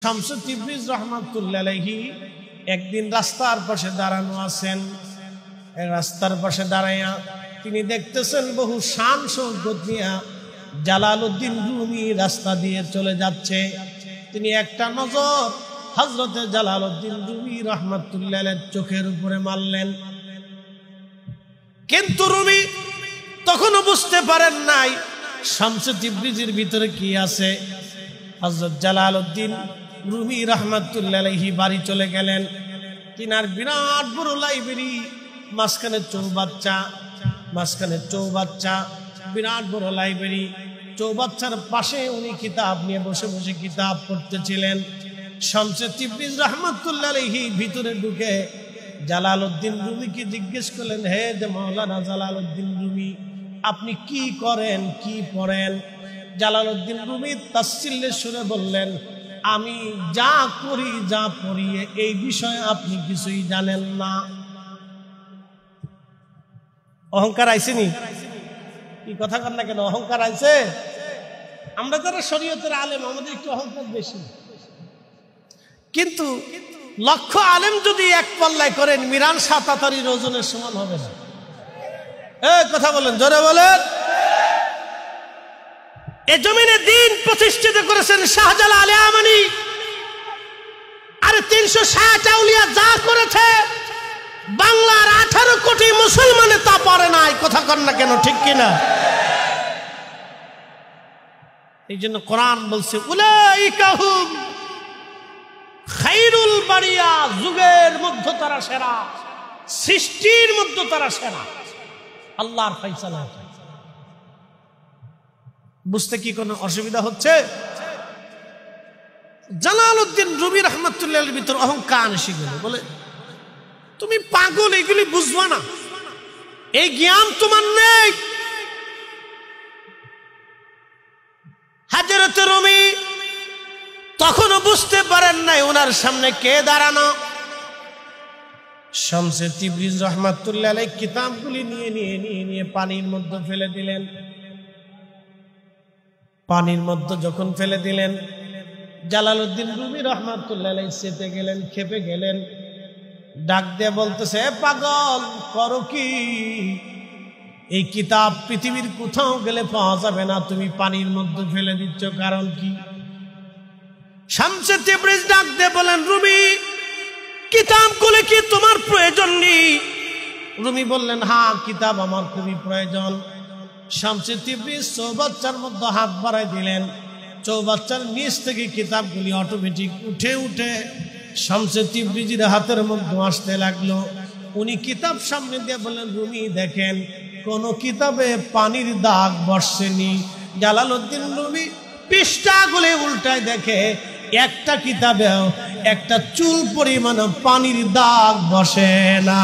শামসু তিবরিজ রহমাতুল্লাহ আলাইহি একদিন রাস্তার পাশে দাঁড়ানো আছেন। রাস্তার পাশে দাঁড়াইয়া তিনি দেখতেছেন বহু শান শৌকত নিয়া জালালউদ্দিন রুমি রাস্তা দিয়ে চলে যাচ্ছে। তিনি একটা নজর হযরতে জালালউদ্দিন রুমি রহমাতুল্লাহ আলাইহির চোখের উপরে মারলেন, কিন্তু রুমি তখনও বুঝতে পারেন নাই শামসু তিবরিজের ভিতরে কি আছে। হযরত জালালউদ্দিন রুমি রহমাতুল্লাহ আলাইহি বাড়ি চলে গেলেন। তিনার বিরাট বড় লাইব্রেরি, মাঝখানে চৌবাচ্চা, বিরাট বড় লাইব্রেরি। চৌবাচ্চার পাশে উনি কিতাব নিয়ে বসে বসে কিতাব পড়তেছিলেন। শামসু তিবরিজ রহমাতুল্লাহ আলাইহি ভিতরে ঢুকে জালালউদ্দিন রুমিকে জিজ্ঞেস করলেন, হে যে মাওলানা জালালউদ্দিন রুমি, আপনি কি করেন, কি পড়েন? জালালউদ্দিন রুমি তাচ্ছিল্যের সুরে বললেন, আমি যা করি যা পড়ি এই বিষয়ে আপনি কিছুই জানেন না। অহংকার আইসেনি? কি কথা কর না কেন? অহংকার আইছে? আমরা যারা শরীয়তের আলেম আমাদের একটু অহংকার বেশি, কিন্তু লক্ষ আলেম যদি এক পাল্লায় করেন মিরান সাতাতারির ওজনের সমান হবে না। কথা বলেন, জোরে বলেন। এ জমিনে দিন প্রতিষ্ঠিত করেছেন শাহজালাল আমানি। আরে 360 আউলিয়া যা করেছে বাংলার 18 কোটি মুসলমানে তা পারে নাই। কথা কর না কেন? ঠিক কিনা? এই জন্য কোরআন বলছে, উলাইকা হুম খায়রুল বারিয়া, যুগের মধ্যে তারা সেরা, সৃষ্টির মধ্যে তারা সেরা। আল্লাহর ফয়সালা। বুঝতে কি কোনো অসুবিধা হচ্ছে? জালালউদ্দিন রুমি রহমাতুল্লাহ আলাইহির ভিতর অহংকার এসে গেল। বলে, তুমি পাগল, এগুলি বুঝবা না, এই জ্ঞান তোমার নেই। হযরত রুমি তখনও বুঝতে পারেন নাই ওনার সামনে কে দাঁড়ানো। শামসু তিবরিজ রহমাতুল্লাহ আলাইহি কিতাবগুলি নিয়ে পানির মধ্যে ফেলে দিলেন। পানির মধ্যে যখন ফেলে দিলেন, জালালউদ্দিন রুমি রহমাতুল্লাহ আলাইহি চেতে গেলেন, খেপে গেলেন। ডাক দিয়ে বলতেছে, পাগল করো কি? এই কিতাব পৃথিবীর কোথাও গেলে পাওয়া যাবে না, তুমি পানির মধ্যে ফেলে দিচ্ছ, কারণ কি? শামসু তিবরিজ ডাক দিয়ে বলেন, রুমি, কিতাবগুলো কি তোমার প্রয়োজন নেই? রুমি বললেন, হ্যাঁ, কিতাব আমার খুবই প্রয়োজন। শামসু তিবরিজ চৌবাচ্চার মধ্যে হাত বাড়াই দিলেন। চৌবাচ্চার নিচ থেকে কিতাবগুলি অটোমেটিক উঠে শামসু তিবরিজের হাতের মধ্যে আসতে লাগলো। উনি কিতাব সামনে দিয়ে বললেন, রুমি দেখেন, কোন কিতাবে পানির দাগ বসেনি। জালালউদ্দিন রুমি পৃষ্ঠাগুলি উল্টায় দেখে একটা কিতাবেও একটা চুল পরিমাণ পানির দাগ বসে না।